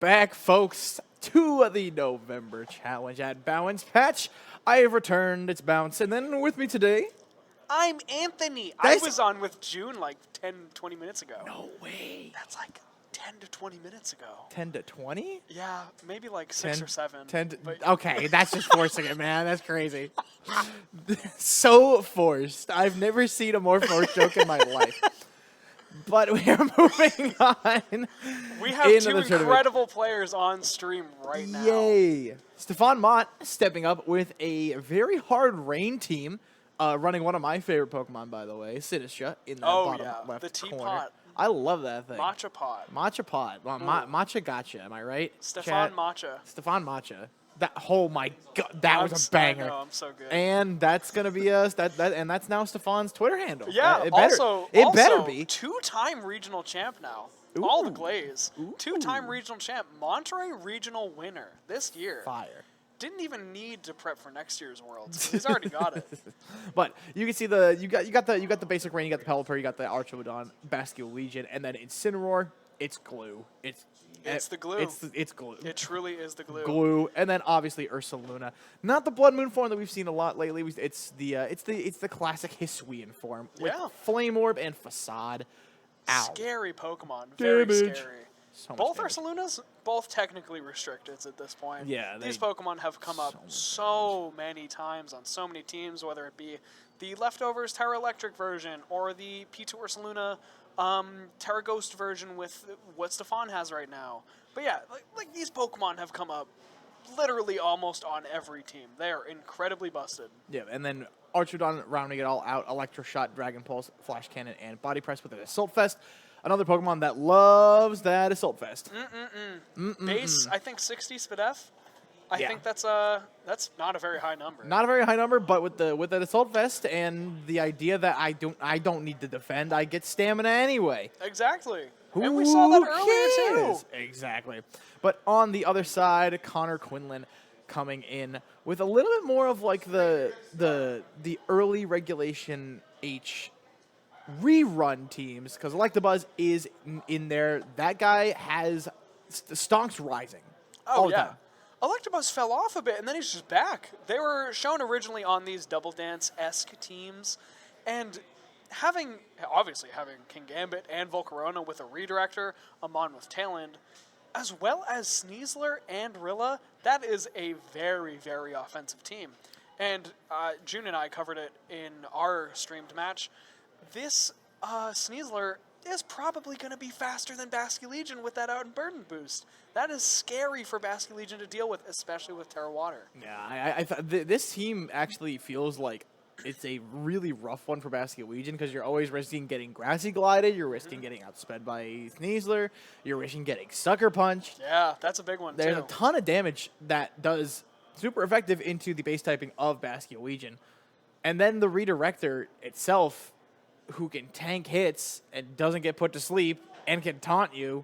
Back, folks, to the November challenge at Bounce Patch. I have returned. It's Bounce. And then with me today. I'm Anthony. That's- I was on with June like 10, 20 minutes ago. No way. That's like 10 to 20 minutes ago. 10 to 20? Yeah, maybe like 6 or 7. 10 to, but okay, that's just forcing it, man. That's crazy. So forced. I've never seen a more forced joke in my life. But we are moving on. we have into two the tournament. incredible players on stream right now. Yay. Stefan Mott stepping up with a very hard rain team. Running one of my favorite Pokemon, by the way, Sinistra, in the bottom left the corner. teapot. I love that thing. Matcha pot. Matcha pot. Well, matcha gotcha, am I right? Stefan Chat? Matcha. Stefan Matcha. That, oh my god, that was a banger. I know, I'm so good. And that's gonna be and that's now Stefan's Twitter handle. Yeah, it better, also, better be. two-time regional champ now. Ooh. All the Glaze. Ooh. Two-time regional champ. Monterey regional winner this year. Fire. Didn't even need to prep for next year's Worlds. He's already got it. But you can see you got the basic rain, you got the Pelipper, you got the Archodon, Bascule Legion, and then Incineroar. It's glue. It's the glue. It's glue. It truly is the glue. Glue, and then obviously Ursaluna. Not the Blood Moon form that we've seen a lot lately. It's the classic Hisuian form with Yeah. Flame Orb and Facade. Ow. Scary Pokemon. Very Damage. scary. So much Both damage. Ursalunas, both technically restricted at this point. Yeah, These Pokemon have come up so many times on so many teams, whether it be the Leftovers Terra Electric version or the P2 Ursaluna Terra Ghost version with what Stefan has right now. But yeah, like these Pokemon have come up literally almost on every team. They are incredibly busted. Yeah, and then Archodon rounding it all out, Electroshot, Dragon Pulse, Flash Cannon, and Body Press with an Assault Vest. Another Pokemon that loves that Assault Vest. Base, I think 60 Spadef. I Yeah. think that's not a very high number. Not a very high number, but with that Assault Vest and the idea that I don't need to defend, I get stamina anyway. Exactly. And we saw that Who earlier cares? too. Exactly. But on the other side, Connor Quinlan coming in with a little bit more of like the early Regulation H rerun teams, because Electabuzz is in there. That guy has Stonks rising. all Oh the yeah. time. Electabuzz fell off a bit, and then he's just back. They were shown originally on these Double Dance-esque teams, and obviously having King Gambit and Volcarona with a redirector, Amon with Tailend, as well as Sneasler and Rilla, that is a very, very offensive team. And June and I covered it in our streamed match. This Sneasler is probably going to be faster than Bascule Legion with that out and burden boost. That is scary for Bascule Legion to deal with, especially with Terra Water. Yeah, this team actually feels like it's a really rough one for Bascule Legion, because you're always risking getting Grassy Glided, you're risking getting outsped by Sneasler, you're risking getting Sucker Punched. Yeah, that's a big one, There's too. a ton of damage that does super effective into the base typing of Bascule Legion. And then the Redirector itself, who can tank hits and doesn't get put to sleep and can taunt you.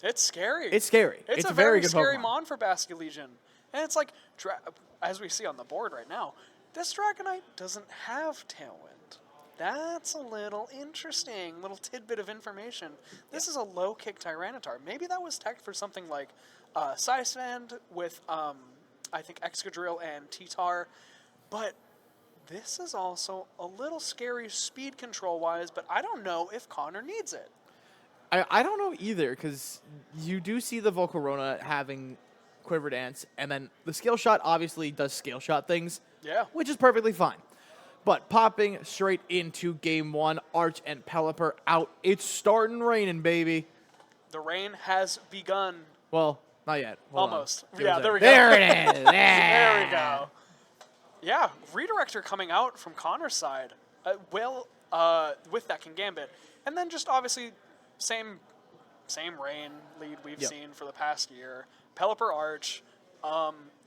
It's scary. It's scary. It's a very very good scary Pokemon. mon for Bascule Legion. And it's like, as we see on the board right now, this Dragonite doesn't have Tailwind. That's a little interesting, little tidbit of information. This is a low-kick Tyranitar. Maybe that was teched for something like Sisand with, I think, Excadrill and T-Tar. But this is also a little scary speed control-wise, but I don't know if Connor needs it. I don't know either, because you do see the Volcarona having Quiver Dance, and then the Scale Shot obviously does Scale Shot things, Yeah. which is perfectly fine. But popping straight into Game 1, Arch and Pelipper out. It's starting raining, baby. The rain has begun. Well, not yet. Hold on. Almost. Give Yeah, us a- there we go. There it is. There we go. Yeah, Redirector coming out from Connor's side. With that King Gambit. And then just obviously same rain lead we've seen for the past year. Pelipper Arch.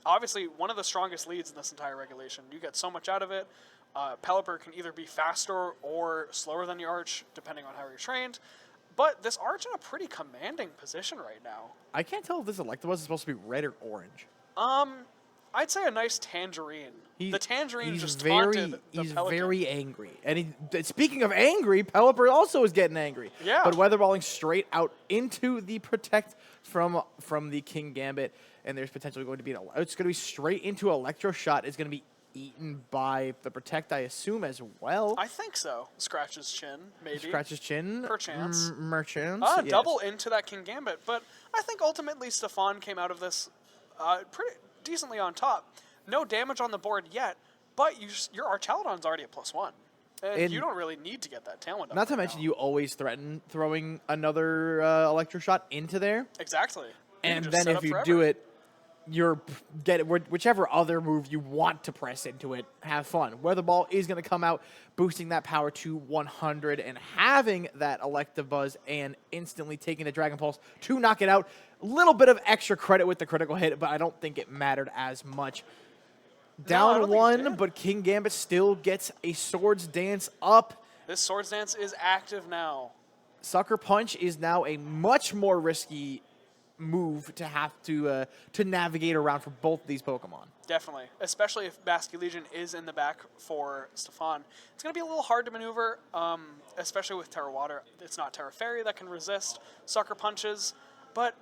Obviously one of the strongest leads in this entire regulation. You get so much out of it. Pelipper can either be faster or slower than your Arch, depending on how you're trained. But this Arch in a pretty commanding position right now. I can't tell if this Electabuzz is supposed to be red or orange. I'd say a nice tangerine. The tangerine just very, taunted the he's Pelican. very angry. And speaking of angry, Pelipper also is getting angry. Yeah. But weatherballing straight out into the protect from the King Gambit, and there's potentially going to be it's going to be straight into Electroshock. It's going to be eaten by the protect, I assume, as well. I think so. Scratch his chin, maybe. Scratch his chin. Perchance. Merchants. Yes. Double into that King Gambit. But I think ultimately Stefan came out of this pretty decently on top. No damage on the board yet, but your Archaludon's already at +1. And you don't really need to get that Tailwind up. Not to mention, you always threaten throwing another Electroshock into there. Exactly. And then if you do it, whichever other move you want to press into it, have fun. Weather Ball is going to come out, boosting that power to 100 and having that Electabuzz and instantly taking the Dragon Pulse to knock it out. A little bit of extra credit with the critical hit, but I don't think it mattered as much. Down one, but King Gambit still gets a Swords Dance up. This Swords Dance is active now. Sucker Punch is now a much more risky move to have to navigate around for both of these Pokemon. Definitely, especially if Basque Legion is in the back for Stefan. It's going to be a little hard to maneuver, especially with Terra Water. It's not Terra Fairy that can resist Sucker Punches, but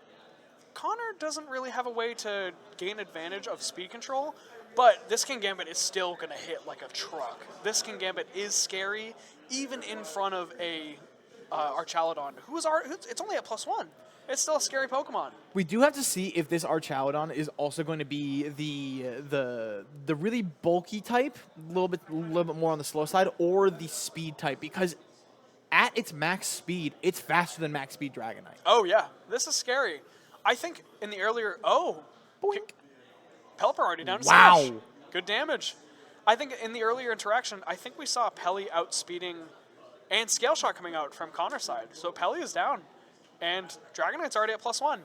Connor doesn't really have a way to gain advantage of speed control, but this King Gambit is still going to hit like a truck. This King Gambit is scary, even in front of a Archaludon, it's only at +1. It's still a scary Pokemon. We do have to see if this Archaludon is also going to be the really bulky type, a little bit more on the slow side, or the speed type, because at its max speed, it's faster than max speed Dragonite. Oh yeah, this is scary. I think in the earlier Boink. Pelipper already down to Wow. Smash. Good damage. I think in the earlier interaction, I think we saw Pelly outspeeding and Scale Shot coming out from Connor's side. So Pelly is down, and Dragonite's already at +1.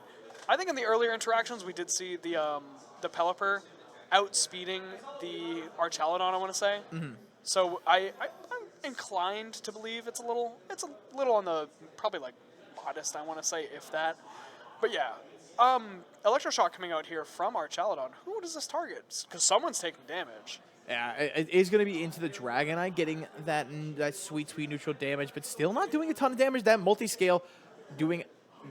I think in the earlier interactions, we did see the Pelipper outspeeding the Archaludon, I want to say. Mm-hmm. So I'm inclined to believe it's a little on the probably like modest, I want to say, if that. But yeah, Electroshock coming out here from Archaludon. Who does this target? Because someone's taking damage. Yeah, it is going to be into the Dragonite, getting that sweet neutral damage, but still not doing a ton of damage. That multi-scale doing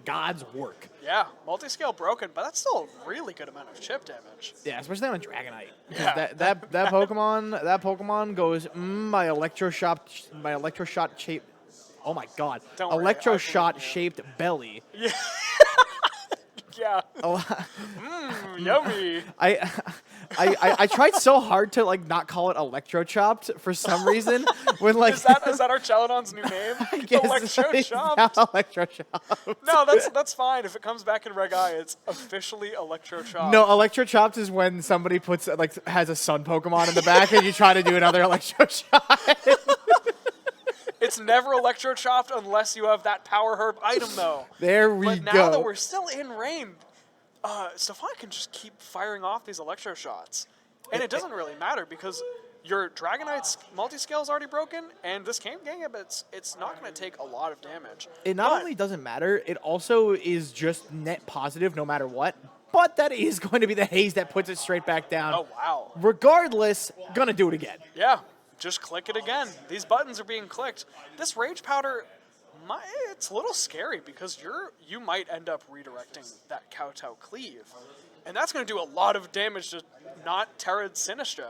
God's work. Yeah, multi-scale broken, but that's still a really good amount of chip damage. Yeah, especially on a Dragonite. Yeah. That Pokemon goes, my Electroshock shaped. Oh my God, Electroshock shaped belly. Yeah. Yeah. Yummy. I tried so hard to like not call it Electro Chopped for some reason. When like is that Archaludon's new name? Electro Chopped. Electro Chopped. No, that's fine. If it comes back in Reg I, it's officially Electro Chopped. No, Electro Chopped is when somebody has a Sun Pokemon in the back and you try to do another Electro Chopped. It's never Electro Chopped unless you have that Power Herb item, though. There we go. But now that we're still in rain, Stefan can just keep firing off these Electro Shots. And it doesn't really matter because your Dragonite's multi-scale is already broken, and this King Gambit, it's not going to take a lot of damage. It not only doesn't matter, it also is just net positive no matter what. But that is going to be the haze that puts it straight back down. Oh, wow. Regardless, gonna do it again. Yeah. Just click it again. These buttons are being clicked. This Rage Powder, it's a little scary because you might end up redirecting that Kowtow Cleave. And that's going to do a lot of damage to not Terra Sinistra.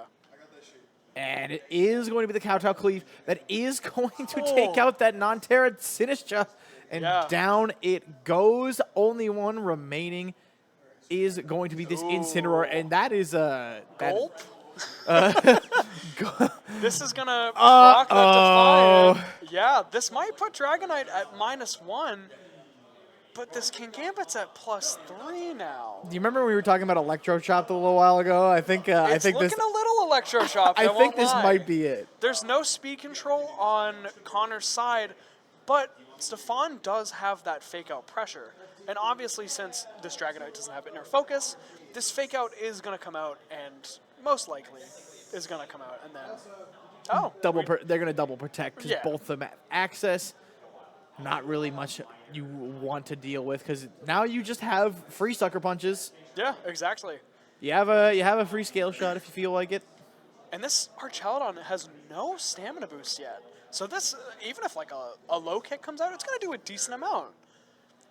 And it is going to be the Kowtow Cleave that is going to take out that non-Terra Sinistra. And down it goes. Only one remaining is going to be this Incineroar. And that is a... Gulp? This is gonna proc that Defiant. Yeah, this might put Dragonite at -1, but this King Gambit's at +3 now. Do you remember when we were talking about Electro Chopped a little while ago? I think it's looking a little Electro Chopped. I think this might be it. There's no speed control on Connor's side, but Stefan does have that fake out pressure. And obviously, since this Dragonite doesn't have inner focus, this fake out is gonna come out and most likely is going to come out, and then they're going to double protect because both of them have access. Not really much you want to deal with because now you just have free Sucker Punches. Yeah, exactly. You have a free scale shot if you feel like it. And this Archaludon has no stamina boost yet. So this, even if like a low kick comes out, it's going to do a decent amount.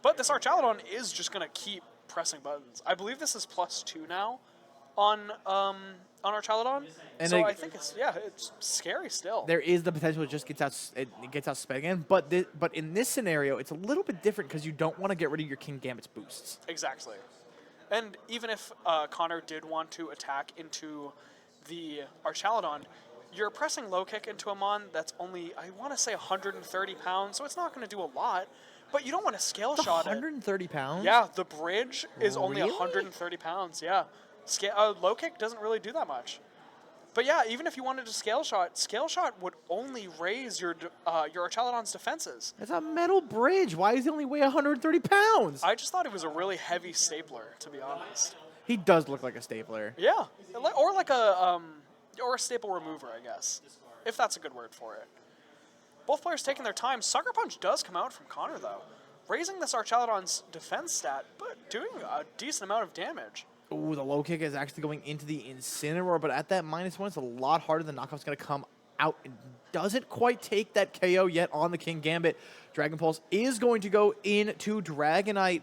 But this Archaludon is just going to keep pressing buttons. I believe this is +2 now on Archaludon. And so I think it's scary still. There is the potential it just gets outsped again, but in this scenario, it's a little bit different because you don't want to get rid of your King Gambit's boosts. Exactly. And even if Connor did want to attack into the Archaludon, you're pressing low kick into a mon that's only, I want to say, 130 pounds, so it's not going to do a lot. But you don't want to scale shot it. 130 pounds? Yeah, the bridge is only Really? 130 pounds, yeah. Low kick doesn't really do that much. But yeah, even if you wanted to scale shot would only raise your Archaludon's defenses. It's a metal bridge. Why does it only weigh 130 pounds? I just thought it was a really heavy stapler, to be honest. He does look like a stapler. Yeah, or like a staple remover, I guess, if that's a good word for it. Both players taking their time. Sucker Punch does come out from Connor, though, raising this Archaludon's defense stat, but doing a decent amount of damage. Ooh, the low kick is actually going into the Incineroar, but at that -1, it's a lot harder. The knockoff's going to come out. It doesn't quite take that KO yet on the King Gambit. Dragon Pulse is going to go into Dragonite,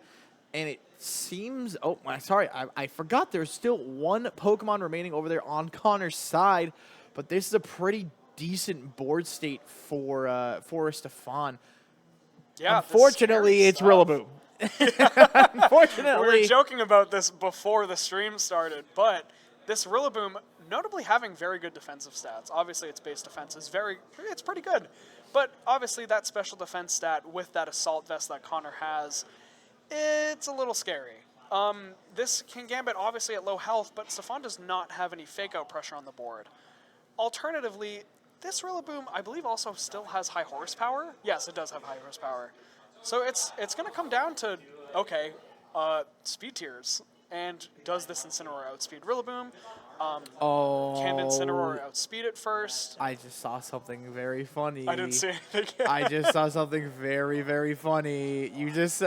and it seems... Oh, sorry, I forgot there's still one Pokemon remaining over there on Connor's side, but this is a pretty decent board state for Stefan. Yeah, unfortunately, it's Rillaboom. Unfortunately, we were joking about this before the stream started, but this Rillaboom, notably having very good defensive stats. Obviously, its base defense is it's pretty good, but obviously that special defense stat with that Assault Vest that Connor has, it's a little scary. This King Gambit obviously at low health, but Stefan does not have any fake out pressure on the board. Alternatively, this Rillaboom, I believe, also still has high horsepower. Yes, it does have high horsepower. So it's going to come down to, okay, speed tiers. And does this Incineroar outspeed Rillaboom? Can Incineroar outspeed it first? I just saw something very funny. I didn't see anything. I just saw something very, very funny. You just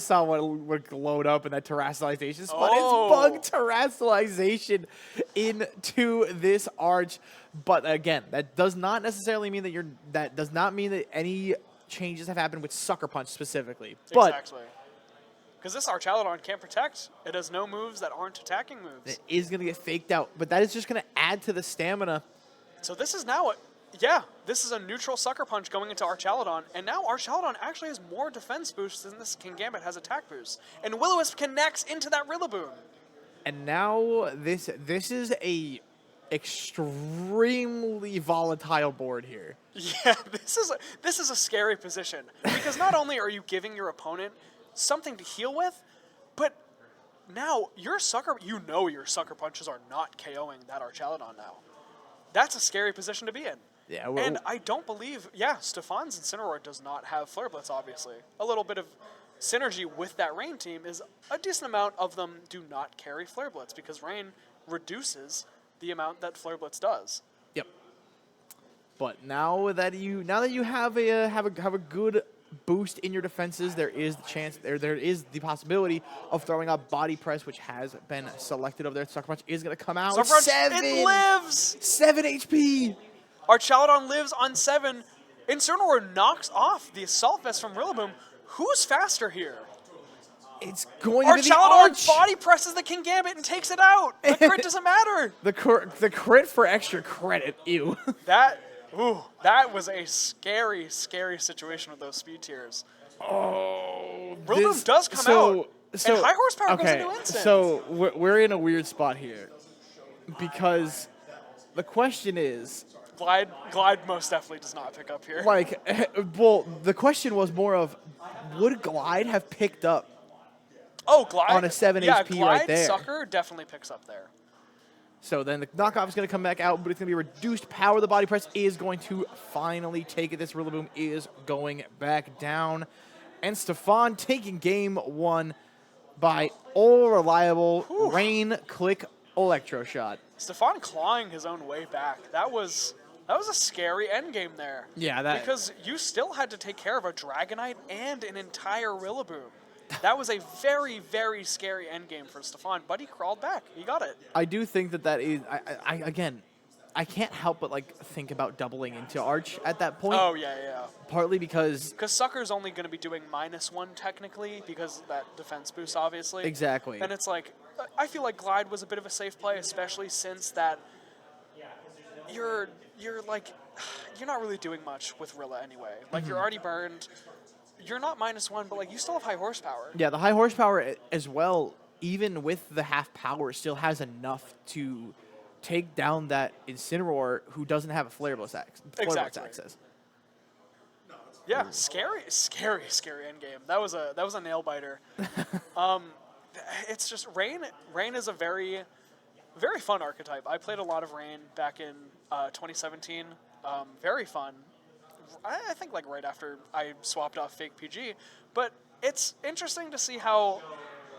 saw what would load up in that terrestrialization spot. Oh. It's bug terrestrialization into this arch. But again, that does not necessarily mean that any changes have happened with Sucker Punch specifically. But exactly. Because this Archaludon can't protect. It has no moves that aren't attacking moves. it is going to get faked out. But that is just going to add to the stamina. So this is now this is a neutral Sucker Punch going into Archaludon, and now Archaludon actually has more defense boosts than this King Gambit has attack boosts. And Will-O-Wisp connects into that Rillaboom. And now this is a extremely volatile board here. Yeah, this is a scary position, because not only are you giving your opponent something to heal with, but now your Sucker Punches are not KOing that Archaludon now. That's a scary position to be in. Yeah, and I don't believe, Stefan's Incineroar does not have Flare Blitz, obviously. A little bit of synergy with that Rain team is a decent amount of them do not carry Flare Blitz, because Rain reduces the amount that Flare Blitz does. Yep. But now that you have a good boost in your defenses, there is the chance there is the possibility of throwing out Body Press, which has been selected over there. Sucker Punch is going to come out. Sucker Punch, 7! it lives! 7 HP! Archaludon lives on 7. Incineroar knocks off the Assault Vest from Rillaboom. Who's faster here? It's going to be the Archaludon Arch! body presses the King Gambit and takes it out. The crit doesn't matter. The crit for extra credit. Ew. That was a scary, scary situation with those speed tiers. Oh, Rillaboom does come out, and high horsepower goes into instant. So we're in a weird spot here, because the question is, Glide most definitely does not pick up here. The question was more of, would Glide have picked up? Oh, Glide on a 7 yeah, HP Glide right there. Sucker definitely picks up there. So then the knockoff is going to come back out, but it's going to be reduced power. The Body Press is going to finally take it. This Rillaboom is going back down. And Stefan taking game 1 by all-reliable Rain Click Electro Shot. Stefan clawing his own way back. That was a scary endgame there. Yeah, because you still had to take care of a Dragonite and an entire Rillaboom. That was a very, very scary endgame for Stefan, but he crawled back. He got it. I do think that is. Again, I can't help but like think about doubling into Arch at that point. Oh, yeah, yeah. Partly because Because Sucker's only going to be doing -1 technically because of that defense boost, obviously. exactly. And it's like, I feel like Glide was a bit of a safe play, especially since that you're like, you're not really doing much with Rilla anyway. Like, you're already burned. You're not -1, but like you still have high horsepower. Yeah, the high horsepower as well, even with the half power, still has enough to take down that Incineroar who doesn't have a flare blitz Exactly. access. Yeah, scary endgame. That was a nail biter. It's just Rain. Rain is a very, very fun archetype. I played a lot of Rain back in 2017. Very fun. I think like right after I swapped off Fake PG, but it's interesting to see how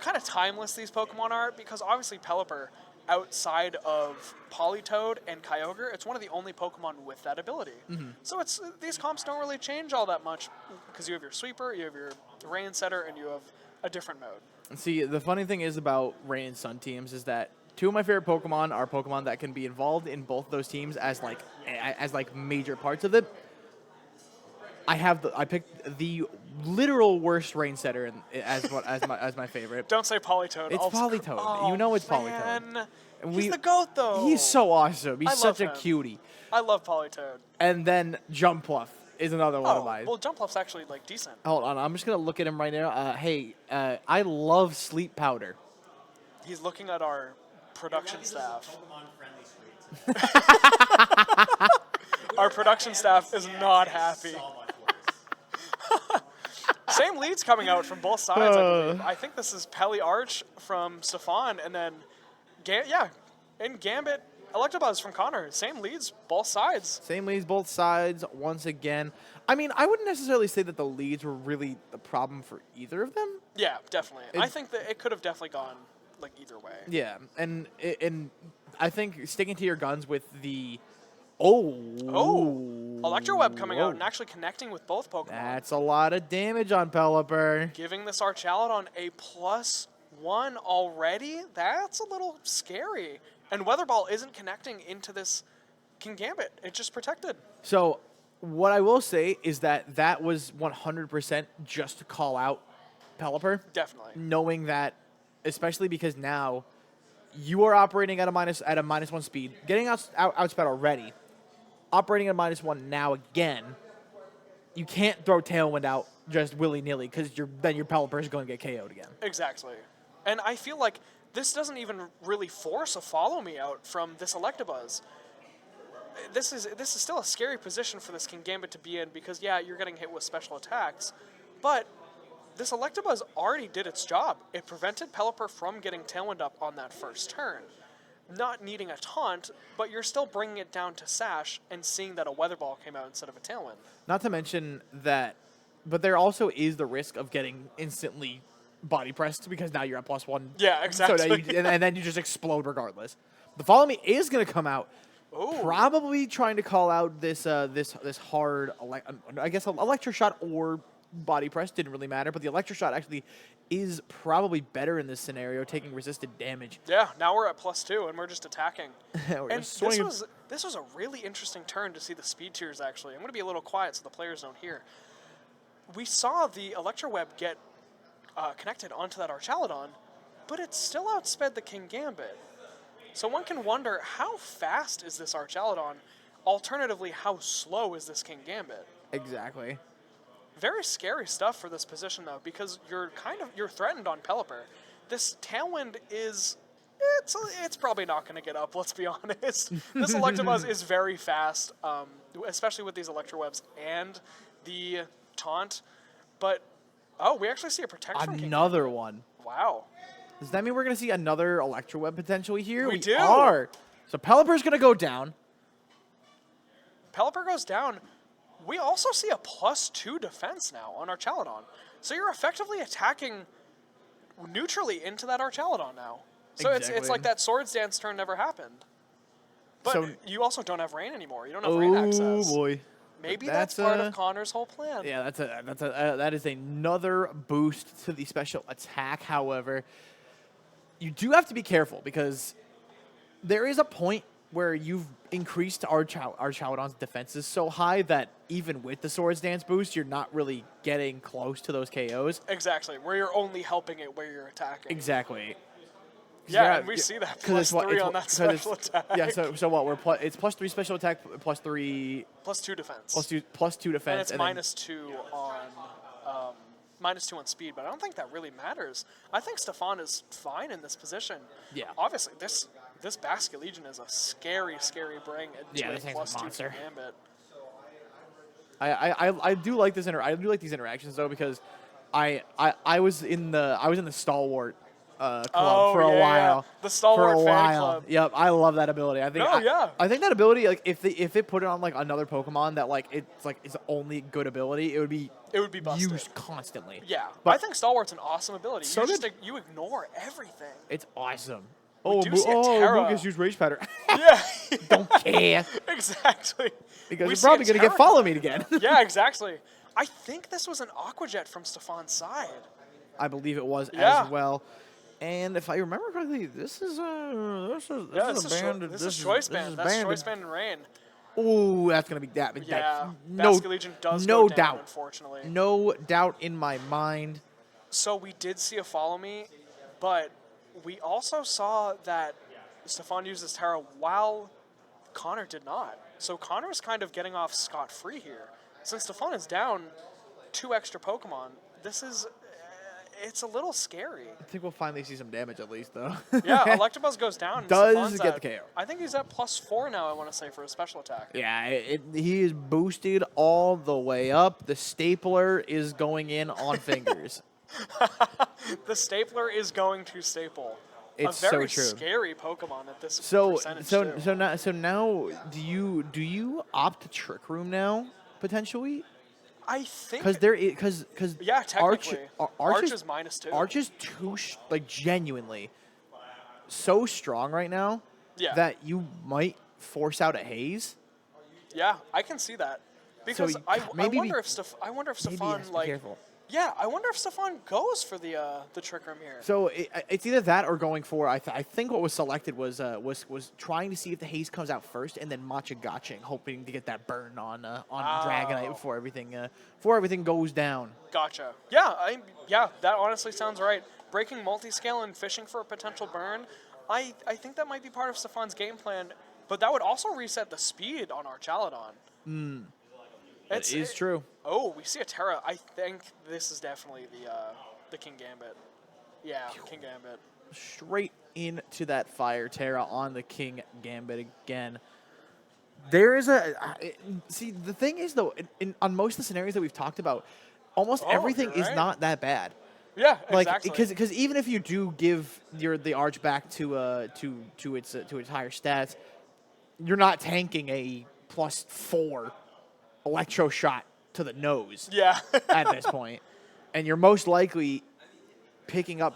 kind of timeless these Pokemon are because obviously Pelipper, outside of Politoed and Kyogre, it's one of the only Pokemon with that ability. So it's these comps don't really change all that much because you have your Sweeper, you have your Rain Setter, and you have a different mode. And see, the funny thing is about Rain and Sun teams is that two of my favorite Pokemon are Pokemon that can be involved in both those teams as like major parts of it. I picked the literal worst Rain Setter as my favorite. Don't say Politoed. It's Politoed. Oh, You know it's man. Politoed. And He's the GOAT, though. He's so awesome. He's I such love a him. cutie. I love Politoed. And then Jumpluff is another one of mine. Well, Jumpluff's actually like decent. Hold on, I'm just gonna look at him right now. I love Sleep Powder. He's looking at our production staff. Our production staff is not happy. Same leads coming out from both sides, I believe. I think this is Pelly Arch from Stefan, and then, in Gambit, Electabuzz from Connor. Same leads, both sides. Same leads, both sides, once again. I mean, I wouldn't necessarily say that the leads were really the problem for either of them. Yeah, definitely. I think that it could have definitely gone like either way. Yeah, and I think sticking to your guns with the Electro Web coming out and actually connecting with both Pokemon. That's a lot of damage on Pelipper. Giving this Archaludon a +1 already? That's a little scary. And Weather Ball isn't connecting into this Kingambit. It just protected. So what I will say is that was 100% just to call out Pelipper. Definitely. Knowing that, especially because now you are operating at a -1 speed, getting outsped already, operating at -1 now again. You can't throw Tailwind out just willy-nilly because then your Pelipper is going to get KO'd again. Exactly. And I feel like this doesn't even really force a follow me out from this Electabuzz. This is still a scary position for this Kingambit to be in because, yeah, you're getting hit with special attacks, but this Electabuzz already did its job. It prevented Pelipper from getting Tailwind up on that first turn. Not needing a taunt, but you're still bringing it down to Sash and seeing that a Weather Ball came out instead of a Tailwind. Not to mention that, but there also is the risk of getting instantly body pressed because now you're at +1. Yeah, exactly. So and then you just explode regardless. The Follow Me is going to come out. Ooh. Probably trying to call out this hard, I guess, Electroshock or body press, didn't really matter, but the Electroshock actually is probably better in this scenario, taking resisted damage. Yeah, now we're at +2 and we're just attacking. We're And just swinging. this was a really interesting turn to see the speed tiers actually. I'm going to be a little quiet so the players don't hear. We saw the Electro Web get connected onto that Archaludon, but it still outsped the Kingambit. So one can wonder, how fast is this Archaludon? Alternatively, how slow is this Kingambit? Exactly. Very scary stuff for this position though, because you're threatened on Pelipper. This Tailwind it's probably not going to get up, let's be honest. This Electabuzz is very fast, especially with these Electro Webs and the taunt. But, we actually see a protection. Another one. Wow. Does that mean we're going to see another Electro Web potentially here? We do. Are. So Pelipper's going to go down. Pelipper goes down. We also see a +2 defense now on Archaludon. So you're effectively attacking neutrally into that Archaludon now. So it's Exactly. like that Swords Dance turn never happened. But So- you also don't have rain anymore. You don't have rain access. Oh, boy. Maybe But that's that's, part of Connor's whole plan. Yeah, that is another boost to the special attack. However, you do have to be careful because there is a point where you've increased Archowdon's defenses so high that even with the Swords Dance boost, you're not really getting close to those KOs. Exactly, where you're only helping it where you're attacking. Exactly. Yeah, and we see that +3 on that special attack. Yeah, so what? It's +3 special attack, +3, +2 defense. +2 defense, And it's and then -2 on -2 on speed, but I don't think that really matters. I think Stefan is fine in this position. Yeah. Obviously, this Basket Legion is a scary, scary bring into Yeah, a this thing's a +2 monster. Gambit. I do like this I do like these interactions though because I was in the Stalwart club for a while. The Stalwart for a fan while. club. Yep, I love that ability. I think I think that ability, like if it put it on like another Pokemon that like it's only good ability, it would be busted. used constantly. Yeah, But I think Stalwart's an awesome ability. So You ignore everything. it's awesome. do see a Terra. Lucas used Rage Pattern. Yeah, Don't care exactly. because We you're see probably a gonna get Terra follow coming. me again. Yeah, exactly. I think this was an Aqua Jet from Stefan's side. I believe it was Yeah. as well. And if I remember correctly, this is Yeah, this is a band. this is Choice Band. That's Choice Band and Rain. Ooh, that's gonna be that. Yeah, no, Basket Legion does no go down, doubt. unfortunately. No doubt in my mind. So we did see a Follow Me, but we also saw that Stefan uses Terra while Connor did not. So Connor's kind of getting off scot-free here. Since Stefan is down 2 extra Pokemon, this is... it's a little scary. I think we'll finally see some damage at least, though. Yeah, Electabuzz goes down. And Does Stefan's get at- the KO. I think he's at +4 now, I want to say, for a special attack. Yeah, he is boosted all the way up. The stapler is going in on fingers. The stapler is going to staple. It's a very so true. scary Pokemon at this So percentage, too. so now do you opt to Trick Room now potentially? I think... Because yeah, technically. Arch is is -2. Arch is genuinely so strong right now Yeah. that you might force out a haze. Yeah, I can see that. Because you- I maybe wonder be- if I wonder if Maybe you Stefan have to be like careful. yeah, I wonder if Stefan goes for the Trick Room here. So it's either that or going for. I think what was selected was trying to see if the haze comes out first and then matcha gotching, hoping to get that burn on Dragonite before everything goes down. Gotcha. Yeah, that honestly sounds right. Breaking multiscale and fishing for a potential burn. I think that might be part of Stefan's game plan, but that would also reset the speed on Archaludon. It is true. Oh, we see a Terra. I think this is definitely the King Gambit. Yeah, King Gambit. Straight into that Fire Terra on the King Gambit again. There is see, the thing is though, on most of the scenarios that we've talked about, almost everything you're is right. not that bad. Yeah, Like exactly. because even if you do give the Arch back to its higher stats, you're not tanking a +4 electro shot to the nose yeah. at this point, and you're most likely picking up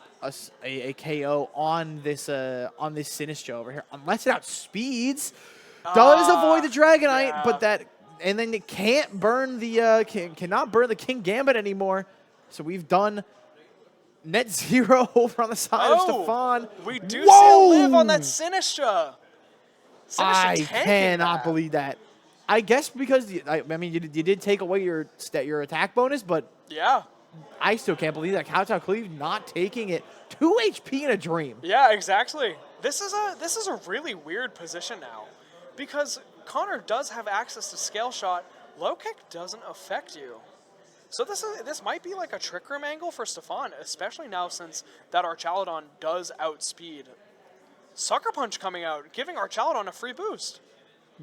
a KO on this Sinistcha over here, unless it outspeeds. Does avoid the Dragonite, yeah. but and then it can't burn cannot burn the King Gambit anymore. So we've done net 0 over on the side of Stefan. We do Whoa! see a live on that Sinistcha. I tanking cannot that. believe that. I guess because I mean you did take away your attack bonus, but Yeah. I still can't believe that Kowtow Cleave not taking it. 2 HP in a dream. Yeah, exactly. This is a really weird position now, because Connor does have access to Scale Shot. Low Kick doesn't affect you. So this might be like a Trick Room angle for Stefan, especially now since that Archaludon does outspeed. Sucker Punch coming out, giving Archaludon a free boost.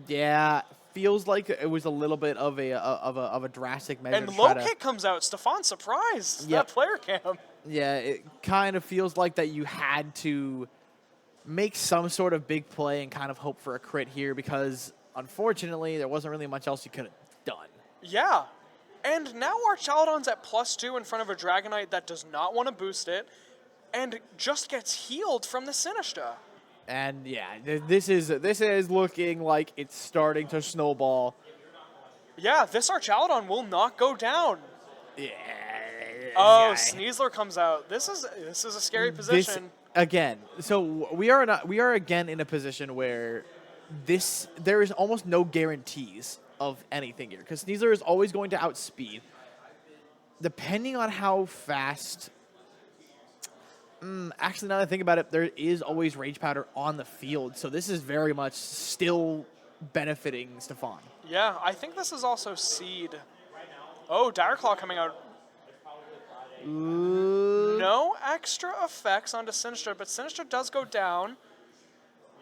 Yeah, feels like it was a little bit of a drastic measure. And to Low try to- Kick comes out. Stefan surprised. Yep. That player cam. Yeah, it kind of feels like that you had to make some sort of big play and kind of hope for a crit here because, unfortunately, there wasn't really much else you could have done. Yeah. And now Archaludon's at +2 in front of a Dragonite that does not want to boost it and just gets healed from the Sinistcha. And yeah, this is looking like it's starting to snowball. Yeah, this Archaludon will not go down. Yeah. Oh, guy. Sneasler comes out. This is a scary This position. again. So we are again in a position where there is almost no guarantees of anything here because Sneasler is always going to outspeed. Depending on how fast. Actually, now that I think about it, there is always Rage Powder on the field, so this is very much still benefiting Stefan. Yeah, I think this is also seed. Oh, Dire Claw coming out. No extra effects onto Sinistra, but Sinistra does go down.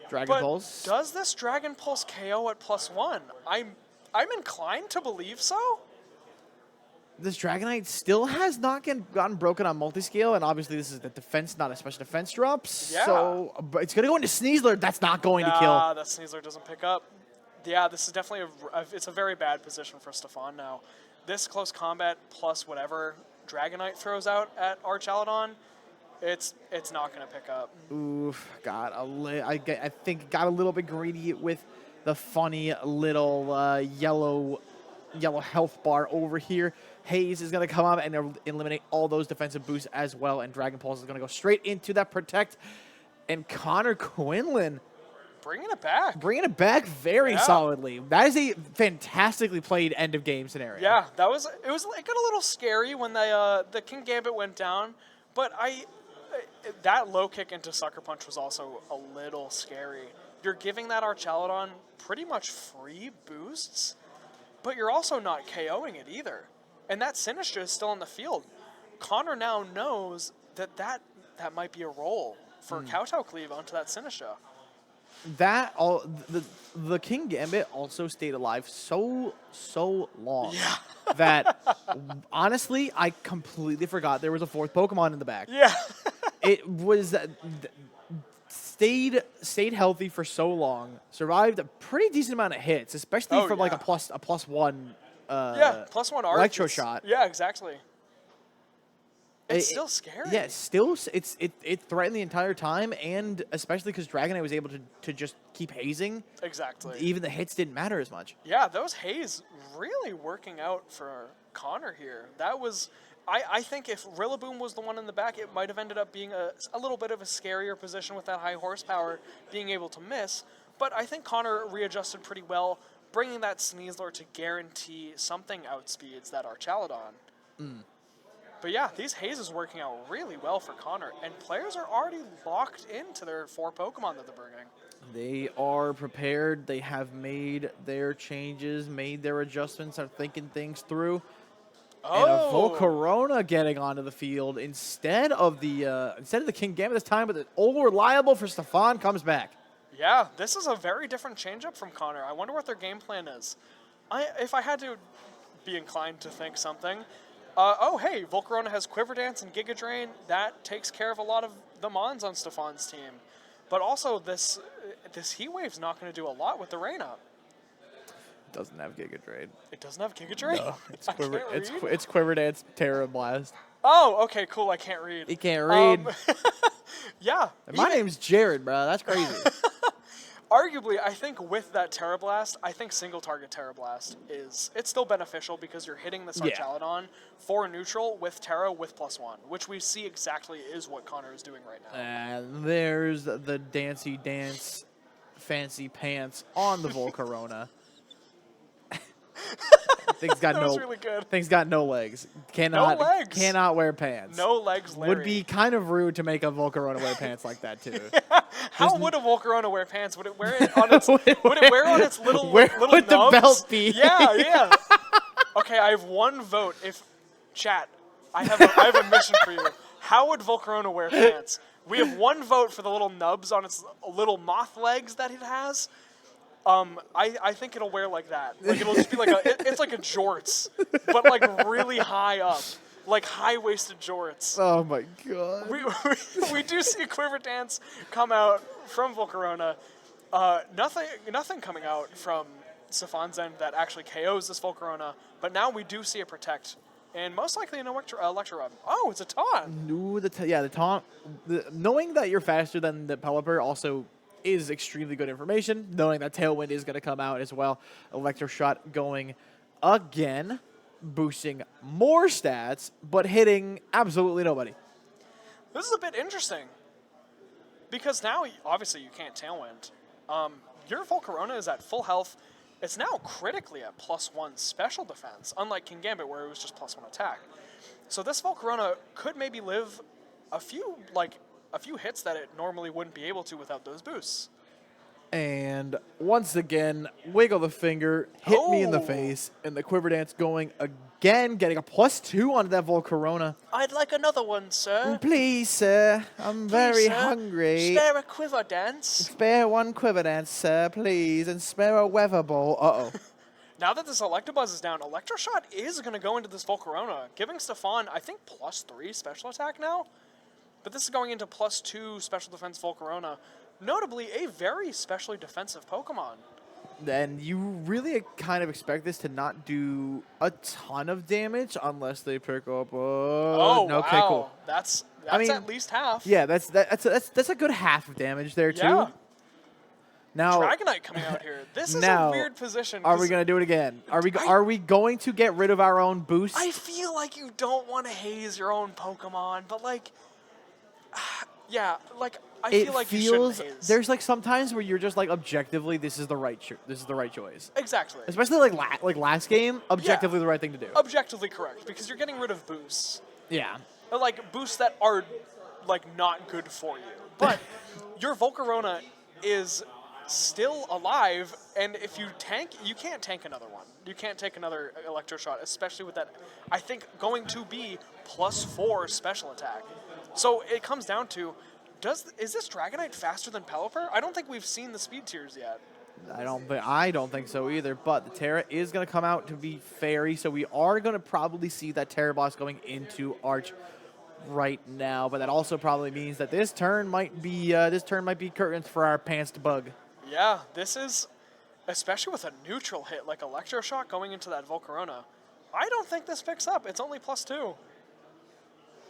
Dragon But Pulse. does this Dragon Pulse KO at +1? I'm inclined to believe so. This Dragonite still has not gotten broken on multiscale, and obviously this is the defense, not a special defense drops. Yeah. So but it's going to go into Sneasler. That's not going to kill. That Sneasler doesn't pick up. Yeah, this is definitely it's a very bad position for Stefan now. This close combat plus whatever Dragonite throws out at Archaludon, it's not going to pick up. Oof, I think got a little bit greedy with the funny little yellow health bar over here. Haze is going to come up and eliminate all those defensive boosts as well, and Dragon Pulse is going to go straight into that protect. And Connor Quinlan Bringing it back. bringing it back very solidly. That is a fantastically played end of game scenario. Yeah, it got a little scary when the King Gambit went down, but that low kick into Sucker Punch was also a little scary. You're giving that Archaludon pretty much free boosts, but you're also not KOing it either. And that Sinistra is still on the field. Connor now knows that might be a roll for Kowtow Cleave onto that Sinistra. The King Gambit also stayed alive so long Yeah. that honestly I completely forgot there was a fourth Pokemon in the back. Yeah. It was stayed healthy for so long, survived a pretty decent amount of hits, especially from like a +1. Yeah, +1 arc. Electro shot. Yeah, exactly. It's still scary. Yeah, it threatened the entire time, and especially because Dragonite was able to just keep hazing. Exactly. Even the hits didn't matter as much. Yeah, those haze really working out for Connor here. That was, I think if Rillaboom was the one in the back, it might have ended up being a little bit of a scarier position with that high horsepower being able to miss. But I think Connor readjusted pretty well, bringing that Sneasler to guarantee something outspeeds that Archaludon. But yeah, these hazes working out really well for Connor, and players are already locked into their 4 Pokemon that they're bringing. They are prepared. They have made their changes, made their adjustments, are thinking things through. And a Volcarona getting onto the field instead of the King Gambit this time, but the old reliable for Stefan comes back. Yeah, this is a very different changeup from Connor. I wonder what their game plan is. If I had to be inclined to think something, hey, Volcarona has Quiver Dance and Giga Drain. That takes care of a lot of the Mons on Stefan's team. But also, this Heat Wave's not going to do a lot with the rain up. It doesn't have Giga Drain. It doesn't have Giga Drain? No, It's it's Quiver Dance, Terra Blast. Oh, okay, cool. I can't read. He can't read. Yeah. My name's Jared, bro. That's crazy. Arguably, I think with that Terra Blast, I think single target Terra Blast it's still beneficial because you're hitting this Archaludon for neutral with Terra with +1, which we see exactly is what Connor is doing right now. And there's the Dancy Dance fancy pants on the Volcarona. Thing's got That was really good. Thing's got no legs. Cannot legs. Cannot wear pants. No legs, Larry. Would be kind of rude to make a Volcarona wear pants like that too. How would a Volcarona wear pants? Would it wear it on its would it wear on its little Where little would the nubs? belt be? Yeah. Okay, I have one vote. If chat, I have a mission for you. How would Volcarona wear pants? We have one vote for the little nubs on its little moth legs that it has. I think it'll wear like that. Like it'll just be like it's like a jorts, but like really high up, like high-waisted jorts. Oh my god. We do see a Quiver Dance come out from Volcarona. Nothing coming out from Stefan's end that actually KOs this Volcarona, but now we do see a Protect, and most likely an Electro Rod. Oh, it's a taunt. No, the taunt. Knowing that you're faster than the Pelipper also is extremely good information. Knowing that Tailwind is going to come out as well. Electro Shot going again, boosting more stats, but hitting absolutely nobody. This is a bit interesting. Because now, obviously, you can't Tailwind. Your Volcarona is at full health. It's now critically at +1 special defense, unlike King Gambit, where it was just +1 attack. So this Volcarona could maybe live a few hits that it normally wouldn't be able to without those boosts. And once again, wiggle the finger, hit me in the Oh. face, and the Quiver Dance going again, getting a +2 onto that Volcarona. I'd like another one, sir. Please, sir, I'm very Sir, hungry. Spare a quiver dance. Spare one Quiver Dance, sir, please, and spare a weather ball. Uh-oh. Now that this Electabuzz is down, Electroshot is going to go into this Volcarona, giving Stefan, I think, +3 special attack now. But this is going into +2 special defense Volcarona. Notably, a very specially defensive Pokemon. Then you really kind of expect this to not do a ton of damage unless they pick up. Oh, no, wow. okay, cool. That's I mean, at least half. Yeah, that's a good half of damage there too. Yeah. Now, Dragonite coming out here. This is now, a weird position. are we 'cause gonna do it again? Are we going to get rid of our own boost? I feel like you don't want to haze your own Pokemon, but like, yeah, like I it feel like you feels shouldn't haze. there's like sometimes where you're just like objectively this is the right choice. Exactly. Especially like last game, objectively the right thing to do. Objectively correct, because you're getting rid of boosts. Yeah. Like boosts that are like not good for you. But your Volcarona is still alive, and if you tank, you can't tank another one. You can't take another Electroshot, especially with that, I think, going to be +4 special attack. So it comes down to, is this Dragonite faster than Pelipper? I don't think we've seen the speed tiers yet. I don't think so either, but the Terra is going to come out to be Fairy, so we are going to probably see that Terra Boss going into Arch right now, but that also probably means that this turn might be curtains for our pantsed bug. Yeah, this is, especially with a neutral hit like Electroshock going into that Volcarona, I don't think this picks up. It's only +2.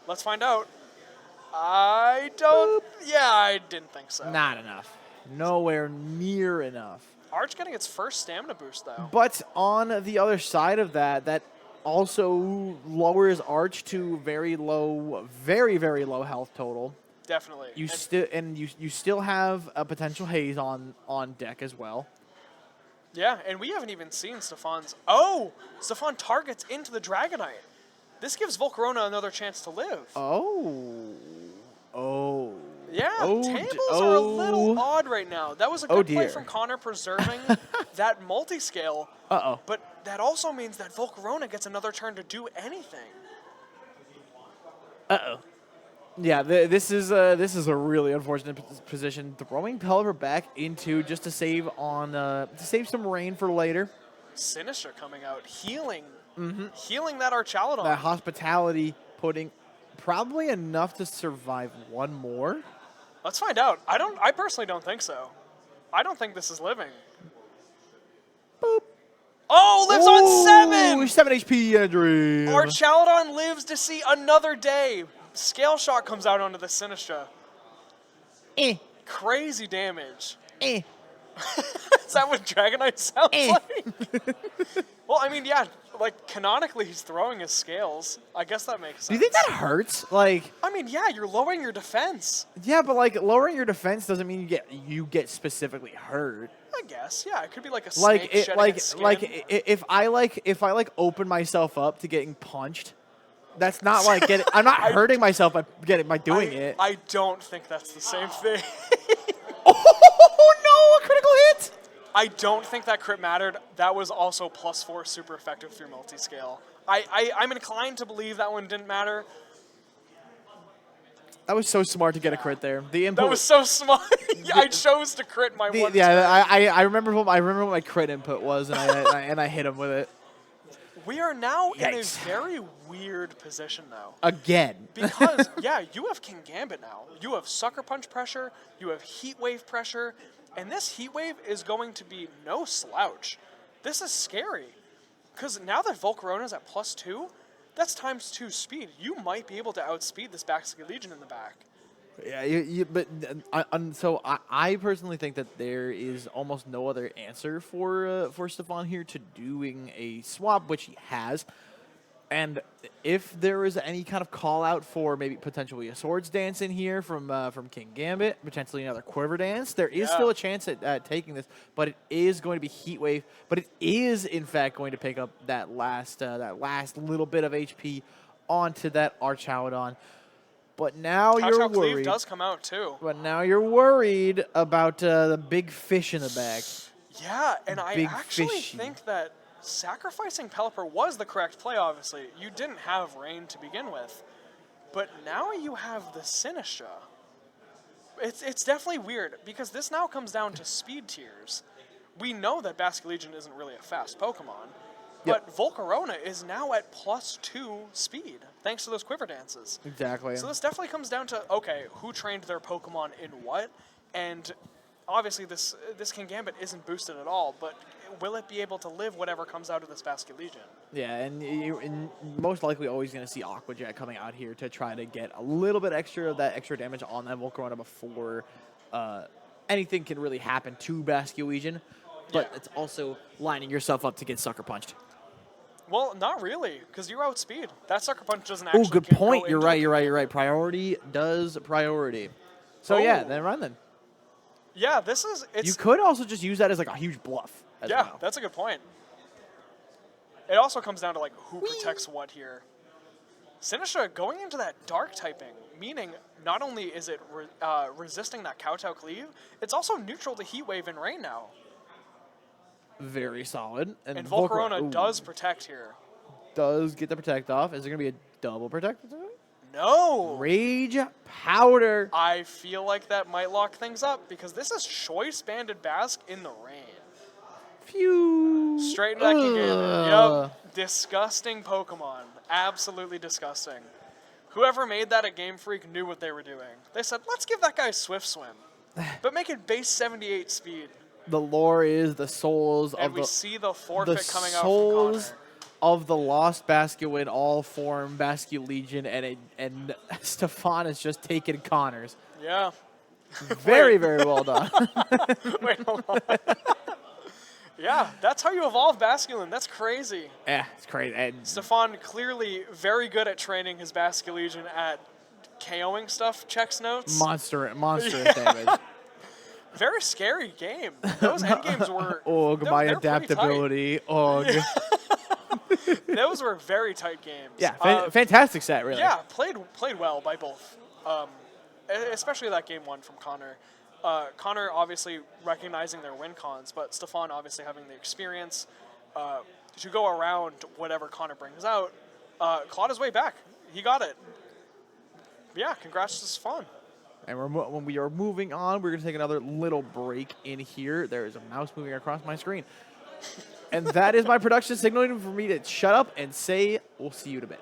Let's find out. I didn't think so. Not enough. Nowhere near enough. Arch getting its first stamina boost, though. But on the other side of that also lowers Arch to very low, very, very low health total. Definitely. You still have a potential haze on deck as well. Yeah, and we haven't even seen Stefan's... Oh! Stefan targets into the Dragonite. This gives Volcarona another chance to live. Oh. Yeah, Oh, tables are a little odd right now. That was a good play dear. from Connor preserving that multi-scale. Uh-oh. But that also means that Volcarona gets another turn to do anything. Uh-oh. Yeah, this is a really unfortunate position. Throwing Pelipper back into just to save some rain for later. Sinister coming out, healing that Archaludon. That hospitality putting probably enough to survive one more. Let's find out. I personally don't think so. I don't think this is living. Boop. Oh, lives on 7! 7 HP and a dream. Archaludon lives to see another day. Scale Shot comes out onto the Sinistra. Crazy damage. Is that what Dragonite sounds like? Well, I mean, yeah, like, canonically he's throwing his scales. I guess that makes sense. Do you think that hurts? Like, I mean, yeah, you're lowering your defense. yeah, but like lowering your defense doesn't mean you get specifically hurt. I guess, yeah, it could be like a Like snake it, shedding like its skin. like if I open myself up to getting punched, that's not like getting. I'm not hurting myself by doing it. I don't think that's the same thing. Oh no! A critical hit. I don't think that crit mattered. That was also +4 super effective through multi-scale. I'm inclined to believe that one didn't matter. That was so smart to get a crit there. The input. That was so smart. I chose to crit my one. Yeah, I remember what my crit input was, and I hit him with it. We are now in a Yikes. very weird position, though. Again. Because, yeah, you have King Gambit now. You have Sucker Punch pressure, you have Heat Wave pressure, and this Heat Wave is going to be no slouch. This is scary. Because now that Volcarona's at +2, that's ×2 speed. You might be able to outspeed this Baxi Legion in the back. Yeah, so I personally think that there is almost no other answer for Stefan here to doing a swap, which he has. And if there is any kind of call out for maybe potentially a swords dance in here from King Gambit, potentially another quiver dance, there is still a chance at taking this, but it is going to be Heat Wave. But it is in fact going to pick up that last little bit of HP onto that Archaudon. But now you're Cleave worried. does come out too. But now you're worried about the big fish in the bag. Yeah, and I Big actually fishy. think that sacrificing Pelipper was the correct play, obviously. You didn't have Rain to begin with. But now you have the Sinistra. It's definitely weird, because this now comes down to speed tiers. We know that Basculegion isn't really a fast Pokemon, but Volcarona is now at +2 speed, thanks to those quiver dances. Exactly. So this definitely comes down to, okay, who trained their Pokemon in what? And obviously this King Gambit isn't boosted at all, but will it be able to live whatever comes out of this Basculegion? Yeah, and you're most likely always going to see Aqua Jet coming out here to try to get a little bit extra of that extra damage on that Volcarona before anything can really happen to Basculegion. But it's also lining yourself up to get sucker punched. Well, not really, because you're outspeed. That Sucker Punch doesn't actually Oh, good go point. You're into right. Priority does priority. So yeah, then run then. Yeah, You could also just use that as like a huge bluff. As well. That's a good point. It also comes down to like who protects what here. Sinistra going into that dark typing, meaning not only is it resisting that Kowtow Cleave, it's also neutral to Heat Wave and Rain now. Very solid. And Volcarona does protect here. Does get the protect off. Is there going to be a double protect? No! Rage Powder. I feel like that might lock things up, because this is Choice Banded Basque in the Rain. Phew. Straight into that King Gambit. Yep. Disgusting Pokemon. Absolutely disgusting. Whoever made that at Game Freak knew what they were doing. They said, let's give that guy Swift Swim, but make it base 78 speed. The lore is the souls And of we the see the forfeit coming out from souls Connor. of the lost Basculin all form Basculegion, and Stefan is just taking Connors. Yeah. Very well done. Wait, hold on. Yeah, that's how you evolve Basculin. That's crazy. Yeah, it's crazy. And Stefan clearly very good at training his Basculegion at KOing stuff, checks notes. monster damage. Very scary game. Those end games were... Ugh, my they're pretty adaptability. Ugh. tight. Those were very tight games. Yeah, fantastic set, really. Yeah, played well by both. Especially that game one from Connor. Connor obviously recognizing their win cons, but Stefan obviously having the experience to go around whatever Connor brings out. Clawed his way back. He got it. Yeah, congrats to Stefan. And when we are moving on, we're going to take another little break in here. There is a mouse moving across my screen. And that is my production signaling for me to shut up and say, we'll see you in a bit.